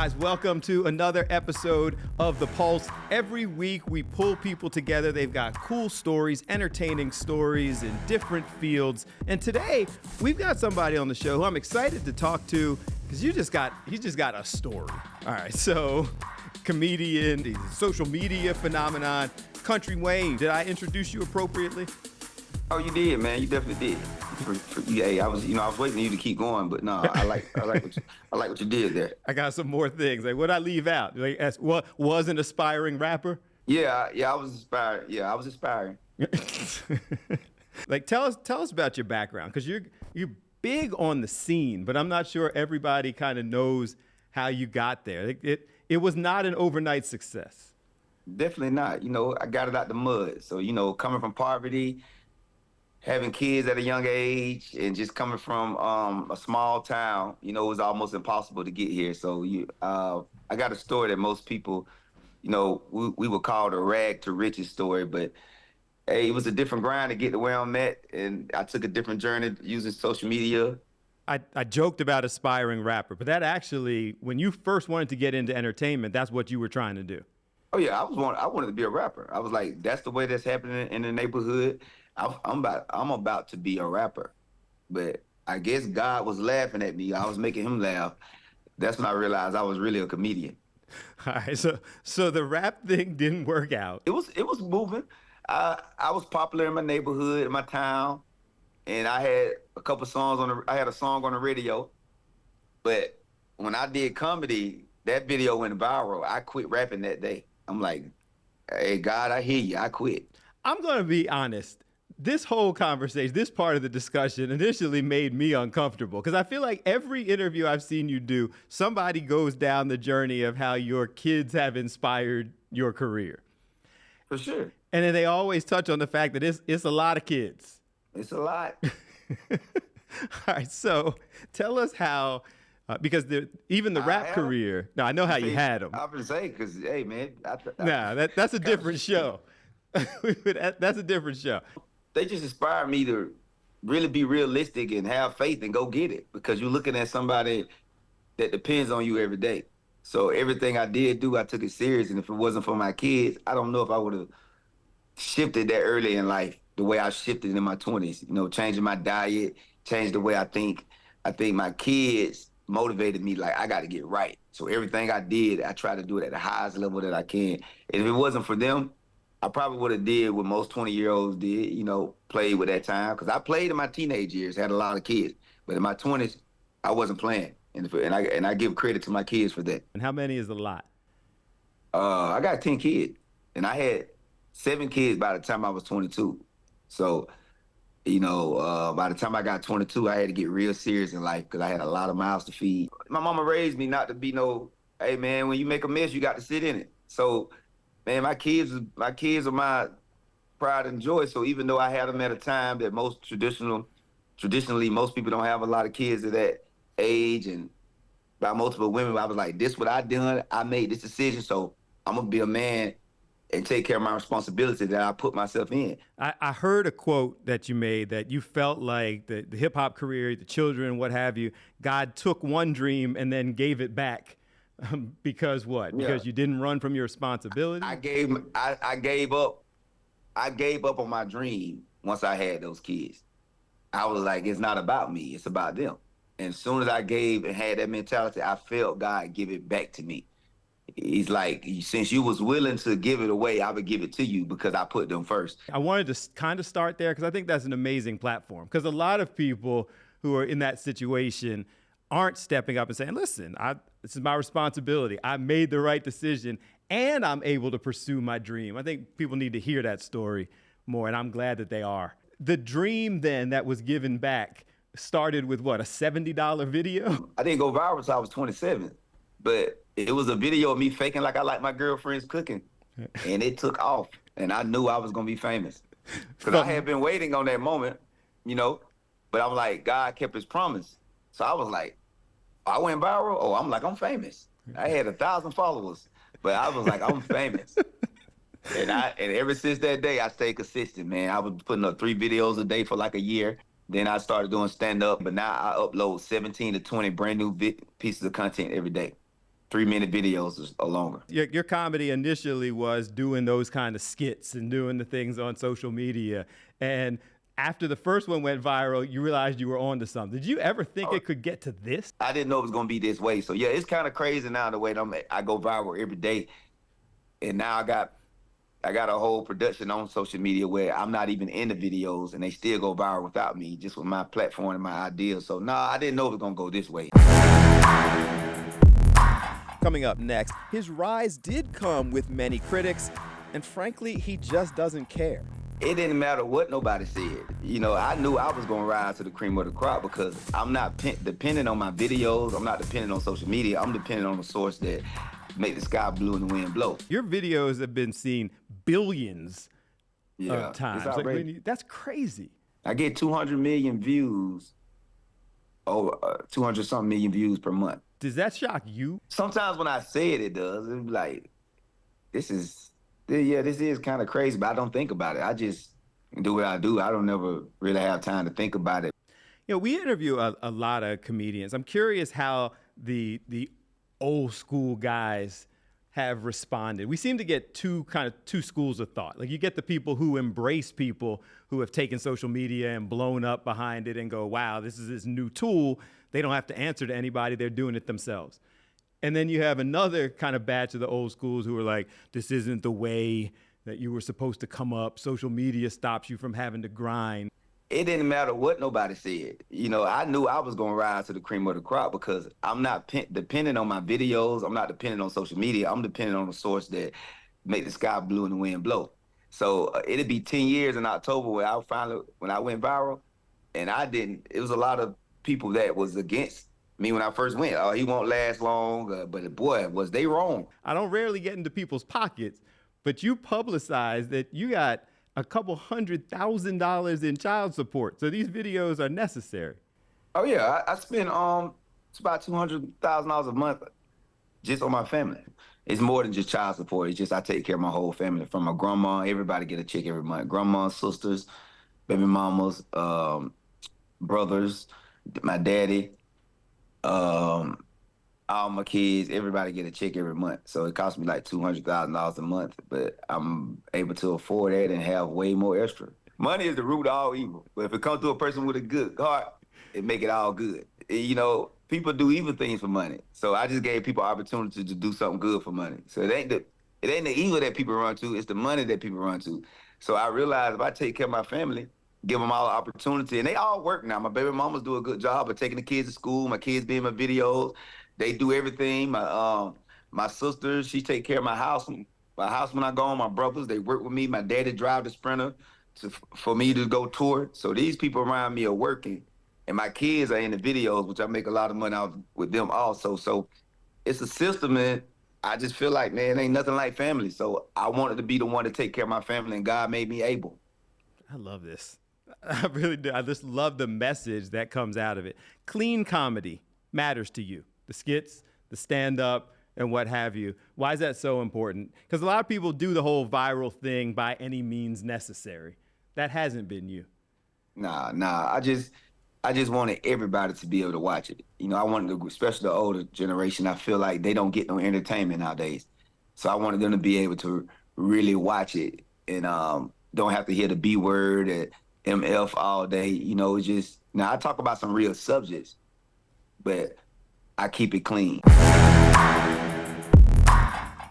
guys, welcome to another episode of The Pulse. Every week we pull people together. They've got cool stories, entertaining stories in different fields. And today we've got somebody on the show who I'm excited to talk to because he's just got a story. All right, so comedian, he's a social media phenomenon, Kountry Wayne. Did I introduce you appropriately? Oh, you did, man. You definitely did. Hey, I was waiting for you to keep going, but no, I like what you did there. I got some more things. Like, what'd I leave out? Like, was an aspiring rapper? Yeah, I was inspired. Yeah, I was inspiring. Like, tell us about your background, because you're big on the scene, but I'm not sure everybody kind of knows how you got there. It was not an overnight success. Definitely not. I got it out the mud. So, coming from poverty, having kids at a young age, and just coming from a small town, it was almost impossible to get here. So I got a story that most people, we would call the rag to riches story, but hey, it was a different grind to get to where I'm at, and I took a different journey using social media. I joked about aspiring rapper, but that actually, when you first wanted to get into entertainment, that's what you were trying to do. Oh yeah, I wanted to be a rapper. I was like, that's the way that's happening in the neighborhood. I'm about to be a rapper. But I guess God was laughing at me. I was making him laugh. That's when I realized I was really a comedian. All right, so the rap thing didn't work out. It was moving. I was popular in my neighborhood, in my town, and I had a couple songs I had a song on the radio. But when I did comedy, that video went viral. I quit rapping that day. I'm like, hey, God, I hear you. I quit. I'm going to be honest. This whole conversation, this part of the discussion initially made me uncomfortable because I feel like every interview I've seen you do, somebody goes down the journey of how your kids have inspired your career. For sure. And then they always touch on the fact that it's a lot of kids. It's a lot. All right, so tell us how... because even the rap career, no, I know how you had them. I was saying, because, hey, man. That's a different show. That's a different show. They just inspired me to really be realistic and have faith and go get it, because you're looking at somebody that depends on you every day. So everything I did do, I took it serious. And if it wasn't for my kids, I don't know if I would have shifted that early in life the way I shifted in my 20s, changing my diet, changed the way I think. I think my kids motivated me, like, I got to get right. So everything I did, I try to do it at the highest level that I can. And if it wasn't for them, I probably would have did what most 20-year-olds did, played with that time. Because I played in my teenage years, had a lot of kids. But in my 20s, I wasn't playing. And I give credit to my kids for that. And how many is a lot? I got 10 kids. And I had 7 kids by the time I was 22. So, by the time I got 22, I had to get real serious in life because I had a lot of mouths to feed. My mama raised me not to be hey, man, when you make a mess, you got to sit in it. So, man, my kids are my pride and joy. So even though I had them at a time that traditionally, most people don't have a lot of kids at that age, and by multiple women, I was like, this what I done. I made this decision, so I'm going to be a man and take care of my responsibility that I put myself in. I heard a quote that you made that you felt like the hip-hop career, the children, what have you, God took one dream and then gave it back. Because what? Because you didn't run from your responsibility? I gave up on my dream once I had those kids. I was like, it's not about me, it's about them. And as soon as I gave and had that mentality, I felt God give it back to me. He's like, since you was willing to give it away, I would give it to you because I put them first. I wanted to kind of start there because I think that's an amazing platform. Because a lot of people who are in that situation aren't stepping up and saying, listen, this is my responsibility. I made the right decision and I'm able to pursue my dream. I think people need to hear that story more, and I'm glad that they are. The dream then that was given back started with what, a $70 video? I didn't go viral until I was 27, but it was a video of me faking like I like my girlfriend's cooking, and it took off, and I knew I was going to be famous. Because I had been waiting on that moment, but I'm like, God kept his promise. So I was like, I went viral. Oh, I'm famous. I had 1,000 followers, but I was like, I'm famous. And ever since that day, I stayed consistent, man. I was putting up 3 videos a day for like a year. Then I started doing stand-up, but now I upload 17 to 20 brand new pieces of content every day. 3-minute videos or longer. Your comedy initially was doing those kind of skits and doing the things on social media. And after the first one went viral, you realized you were onto something. Did you ever think it could get to this? I didn't know it was gonna be this way. So yeah, it's kind of crazy now the way I go viral every day, and now I got a whole production on social media where I'm not even in the videos, and they still go viral without me, just with my platform and my ideas. So nah, I didn't know it was gonna go this way. Coming up next, his rise did come with many critics, and frankly, he just doesn't care. It didn't matter what nobody said. You know, I knew I was gonna rise to the cream of the crop because I'm not dependent on my videos. I'm not dependent on social media. I'm dependent on the source that make the sky blue and the wind blow. Your videos have been seen billions of times. That's crazy. I get 200 million views, 200 something million views per month. Does that shock you? Sometimes when I say it, it does. It's like, this is kind of crazy, but I don't think about it. I just do what I do. I don't never really have time to think about it. You know, we interview a lot of comedians. I'm curious how the old school guys have responded. We seem to get two schools of thought. Like you get the people who embrace people who have taken social media and blown up behind it and go, wow, this is this new tool. They don't have to answer to anybody. They're doing it themselves. And then you have another kind of batch of the old schools who are like, this isn't the way that you were supposed to come up. Social media stops you from having to grind. It didn't matter what nobody said. You know, I knew I was gonna rise to the cream of the crop because I'm not dependent on my videos. I'm not dependent on social media. I'm dependent on the source that make the sky blue and the wind blow. So it'd be 10 years in October when I went viral, and it was a lot of people that was against me when I first went. Oh, he won't last long, but boy, was they wrong. I don't rarely get into people's pockets, but you publicized that you got a couple $100,000 in child support. So these videos are necessary. Oh yeah, I spend it's about $200,000 a month just on my family. It's more than just child support. It's just I take care of my whole family, from my grandma. Everybody get a check every month. Grandma, sisters, baby mamas, brothers, my daddy, all my kids, everybody get a check every month. So it costs me like $200,000 a month, but I'm able to afford that and have way more extra. Money is the root of all evil, but if it comes to a person with a good heart, it make it all good. You know, people do evil things for money. So I just gave people opportunity to do something good for money. So it ain't the evil that people run to, it's the money that people run to. So I realized if I take care of my family, give them all the opportunity, and they all work now. My baby mamas do a good job of taking the kids to school, my kids being my videos. They do everything. My sisters, she take care of my house. My house when I go on. My brothers, they work with me. My daddy drive the Sprinter for me to go tour. So these people around me are working, and my kids are in the videos, which I make a lot of money out with them also. So it's a system, and I just feel like, man, ain't nothing like family. So I wanted to be the one to take care of my family, and God made me able. I love this. I really do. I just love the message that comes out of it. Clean comedy matters to you. The skits, the stand-up, and what have you. Why is that so important? Because a lot of people do the whole viral thing by any means necessary. That hasn't been you. Nah. I just wanted everybody to be able to watch it. You know, I wanted to, especially the older generation, I feel like they don't get no entertainment nowadays. So I wanted them to be able to really watch it and don't have to hear the B word at MF all day. You know, it's just, now I talk about some real subjects, but I keep it clean.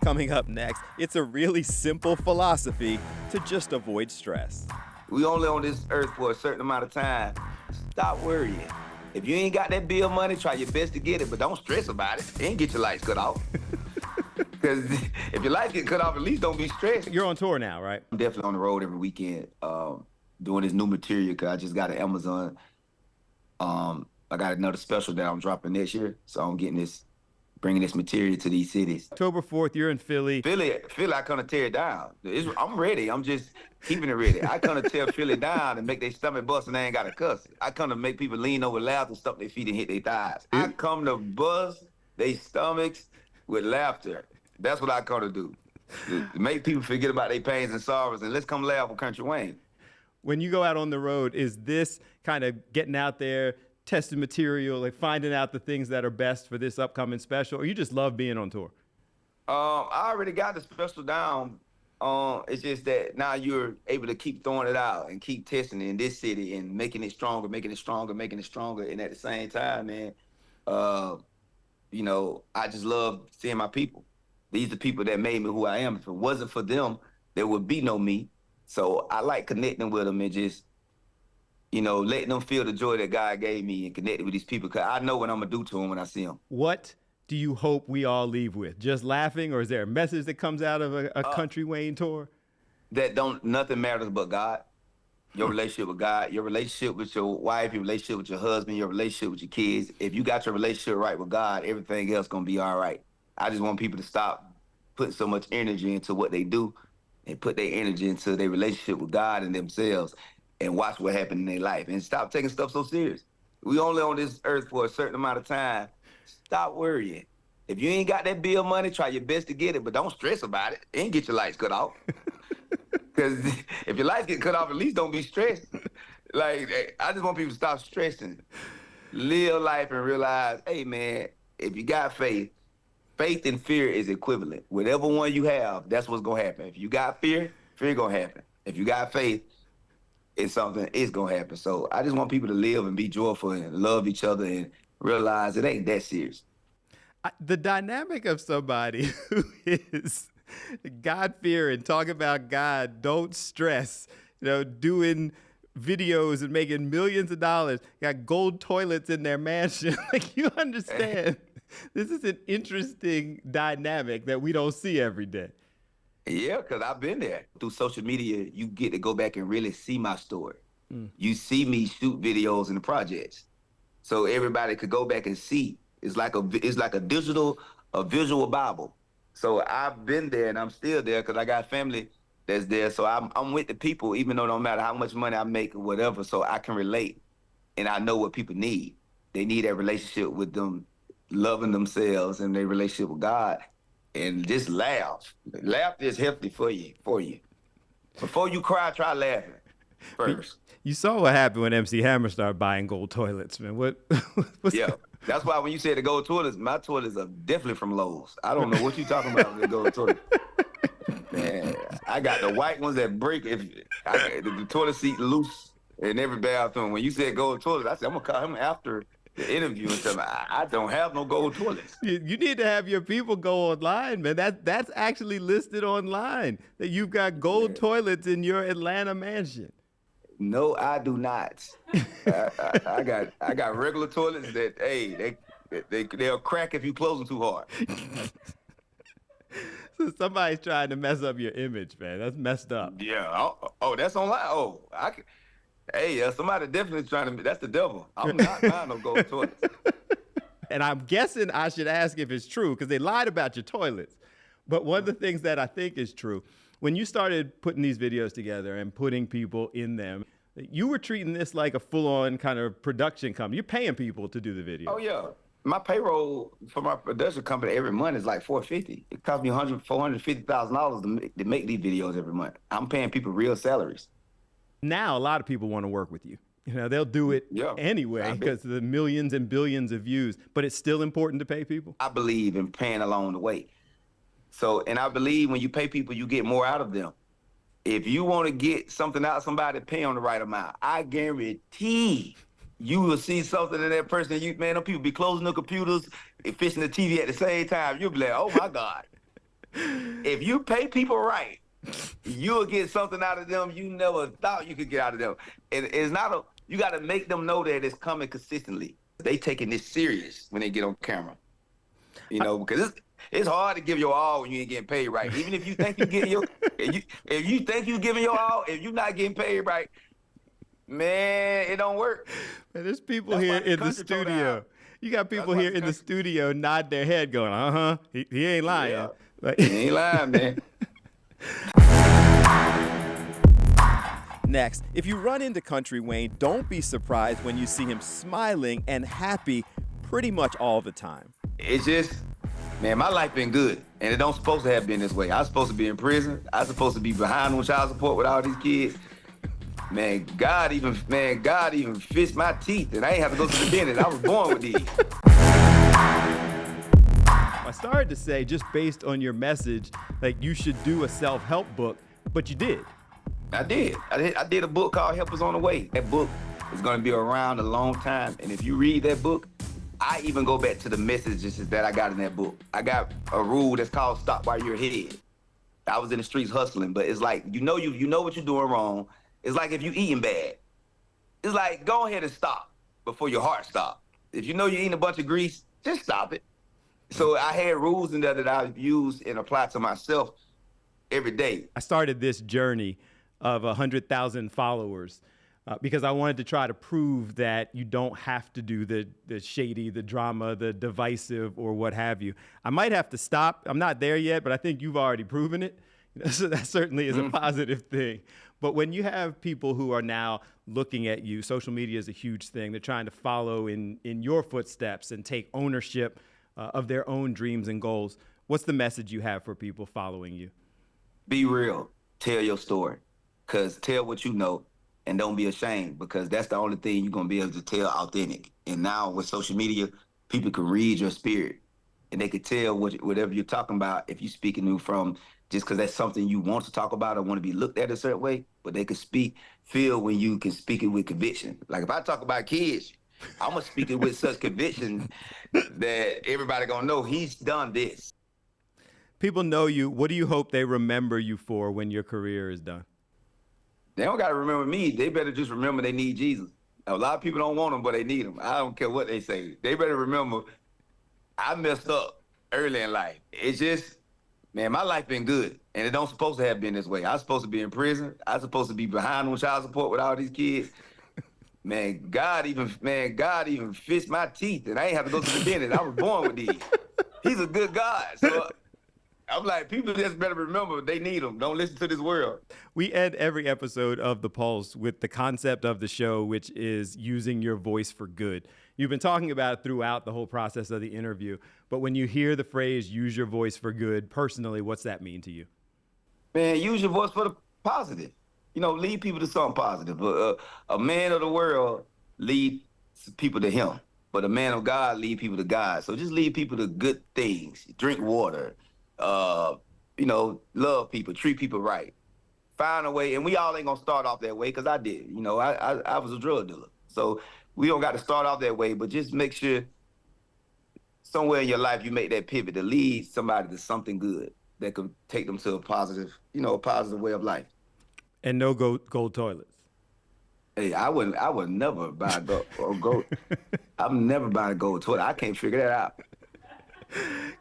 Coming up next, it's a really simple philosophy to just avoid stress. We only on this earth for a certain amount of time. Stop worrying. If you ain't got that bill money, try your best to get it, but don't stress about it. And get your lights cut off. Because if your lights get cut off, at least don't be stressed. You're on tour now, right? I'm definitely on the road every weekend doing this new material because I just got an Amazon. I got another special that I'm dropping next year, so I'm bringing this material to these cities. October 4th, you're in Philly. Philly, I come to tear it down. I'm ready. I'm just keeping it ready. I come to tear Philly down and make their stomach bust and they ain't got to cuss. I come to make people lean over, laugh, and stomp their feet and hit their thighs. I come to bust their stomachs with laughter. That's what I come to do. To make people forget about their pains and sorrows, and let's come laugh with Kountry Wayne. When you go out on the road, is this kind of getting out there testing material, like finding out the things that are best for this upcoming special, or you just love being on tour? I already got the special down. It's just that now you're able to keep throwing it out and keep testing it in this city and making it stronger, making it stronger, making it stronger. And at the same time, man, uh, I just love seeing my people. These are people that made me who I am. If it wasn't for them, there would be no me. So I like connecting with them and just, letting them feel the joy that God gave me and connecting with these people, because I know what I'm going to do to them when I see them. What do you hope we all leave with? Just laughing, or is there a message that comes out of a Kountry Wayne tour? That nothing matters but God. Your relationship with God, your relationship with your wife, your relationship with your husband, your relationship with your kids. If you got your relationship right with God, everything else gonna be all right. I just want people to stop putting so much energy into what they do and put their energy into their relationship with God and themselves and watch what happens in their life and stop taking stuff so serious. We only on this earth for a certain amount of time. Stop worrying. If you ain't got that bill money, try your best to get it, but don't stress about it. And get your lights cut off. Because if your lights get cut off, at least don't be stressed. Like, I just want people to stop stressing. Live life and realize, hey, man, if you got faith, faith and fear is equivalent. Whatever one you have, that's what's going to happen. If you got fear, fear going to happen. If you got faith, it's going to happen. So I just want people to live and be joyful and love each other and realize it ain't that serious. The dynamic of somebody who is God-fearing, talk about God, don't stress, doing videos and making millions of dollars, got gold toilets in their mansion. Like, you understand, this is an interesting dynamic that we don't see every day. Yeah, because I've been there. Through social media, you get to go back and really see my story. You see me shoot videos in the projects. So everybody could go back and see. It's like a visual Bible. So I've been there and I'm still there because I got family that's there. So I'm with the people, even though no matter how much money I make or whatever, so I can relate and I know what people need. They need that relationship with them, loving themselves and their relationship with God, and just laugh. Laughter is healthy for you. Before you cry, try laughing first. You saw what happened when MC Hammer started buying gold toilets, man. Yeah. That's why when you said the gold toilets, my toilets are definitely from Lowe's. I don't know what you're talking about with the gold toilet. Man, I got the white ones that break if the toilet seat loose in every bathroom. When you said gold toilet, I said, I'm going to call him after the interview and tell him, I don't have no gold toilets. You need to have your people go online, man. That's actually listed online, that you've got gold toilets in your Atlanta mansion. No, I do not. I got regular toilets that, hey, they'll crack if you close them too hard. So somebody's trying to mess up your image, man. That's messed up. Yeah. Oh, that's online. Oh, somebody definitely trying to. That's the devil. I'm not buying no gold toilets. And I'm guessing I should ask if it's true, because they lied about your toilets. But one of the things that I think is true, when you started putting these videos together and putting people in them, you were treating this like a full-on kind of production company. You're paying people to do the video. Oh, yeah. My payroll for my production company every month is like $450. It costs me $450,000 to make these videos every month. I'm paying people real salaries. Now, a lot of people want to work with you. They'll do it anyway because of the millions and billions of views, but it's still important to pay people. I believe in paying along the way. And I believe when you pay people, you get more out of them. If you want to get something out of somebody, pay them the right amount. I guarantee you will see something in that person. Them people be closing the computers and fixing the TV at the same time. You'll be like, oh my God. If you pay people right, you'll get something out of them you never thought you could get out of them. And you got to make them know that it's coming consistently. They taking this serious when they get on camera. Because it's hard to give your all when you ain't getting paid right. Even if you think you getting if you think you giving your all, if you're not getting paid right, man, it don't work. Man, there's people here in the studio. You got people here in the studio nod their head going, he ain't lying. Yeah. Like, he ain't lying, man. Next, if you run into Kountry Wayne, don't be surprised when you see him smiling and happy pretty much all the time. It's just, man, my life been good, and it don't supposed to have been this way. I was supposed to be in prison. I was supposed to be behind on child support with all these kids. God even fixed my teeth, and I ain't have to go to the dentist. I was born with these. I started to say, just based on your message, like you should do a self-help book, but you did. I did a book called Help Is on the Way. That book is going to be around a long time, and if you read that book, I even go back to the messages that I got in that book. I got a rule that's called stop while you're ahead. I was in the streets hustling, but it's like, you know what you're doing wrong. It's like if you eating bad. It's like, go ahead and stop before your heart stops. If you know you're eating a bunch of grease, just stop it. So I had rules in there that I use and apply to myself every day. I started this journey of 100,000 followers because I wanted to try to prove that you don't have to do the shady, the drama, the divisive, or what have you. I might have to stop. I'm not there yet, but I think you've already proven it. So that certainly is a positive thing. But when you have people who are now looking at you, social media is a huge thing. They're trying to follow in your footsteps and take ownership of their own dreams and goals. What's the message you have for people following you? Be real. Tell your story. Because tell what you know and don't be ashamed, because that's the only thing you're going to be able to tell authentic. And now with social media, people can read your spirit and they could tell whatever you're talking about if you're speaking from just because that's something you want to talk about or want to be looked at a certain way, but they can feel when you can speak it with conviction. Like if I talk about kids, I'm going to speak it with such conviction that everybody going to know he's done this. People know you. What do you hope they remember you for when your career is done? They don't got to remember me. They better just remember they need Jesus. A lot of people don't want him, but they need him. I don't care what they say. They better remember I messed up early in life. It's just, man, my life been good, and it don't supposed to have been this way. I was supposed to be in prison. I was supposed to be behind on child support with all these kids. Man, God even fixed my teeth, and I ain't have to go to the dentist. I was born with these. He's a good God. So I'm like, people just better remember they need him. Don't listen to this world. We end every episode of The Pulse with the concept of the show, which is using your voice for good. You've been talking about it throughout the whole process of the interview, but when you hear the phrase, use your voice for good, personally, what's that mean to you? Man, use your voice for the positive. Lead people to something positive. A man of the world lead people to him, but a man of God lead people to God. So just lead people to good things. Drink water, love people, treat people right. Find a way, and we all ain't gonna start off that way, because I did. I was a drug dealer. So we don't got to start off that way, but just make sure somewhere in your life you make that pivot to lead somebody to something good that could take them to a positive way of life. And no gold toilets. Hey, I would never buy a gold. I'm never buying a gold toilet. I can't figure that out.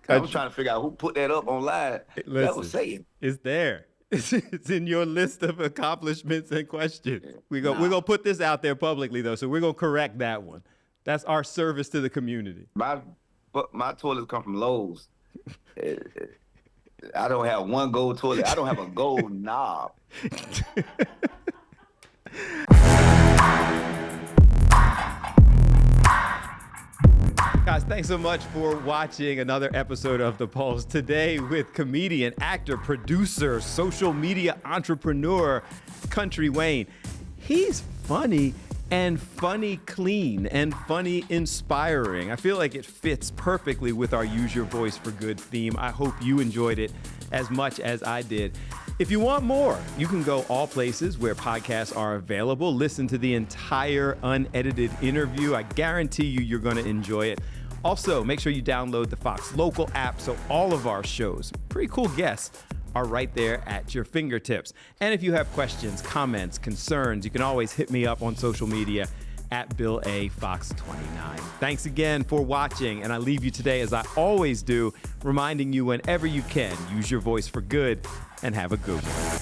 I was trying to figure out who put that up online. Listen, that was saying. It's there. It's in your list of accomplishments and questions. We're gonna put this out there publicly, though, so we're gonna correct that one. That's our service to the community. My toilets come from Lowe's. I don't have one gold toilet. I don't have a gold knob. Guys, thanks so much for watching another episode of The Pulse. Today with comedian, actor, producer, social media entrepreneur, Kountry Wayne. He's funny and funny clean and funny inspiring. I feel like it fits perfectly with our Use Your Voice for Good theme. I hope you enjoyed it as much as I did. If you want more, you can go all places where podcasts are available. Listen to the entire unedited interview. I guarantee you're going to enjoy it. Also, make sure you download the Fox Local app so all of our shows, pretty cool guests, are right there at your fingertips. And if you have questions, comments, concerns, you can always hit me up on social media at Bill A. Fox 29. Thanks again for watching, and I leave you today, as I always do, reminding you whenever you can, use your voice for good and have a good one.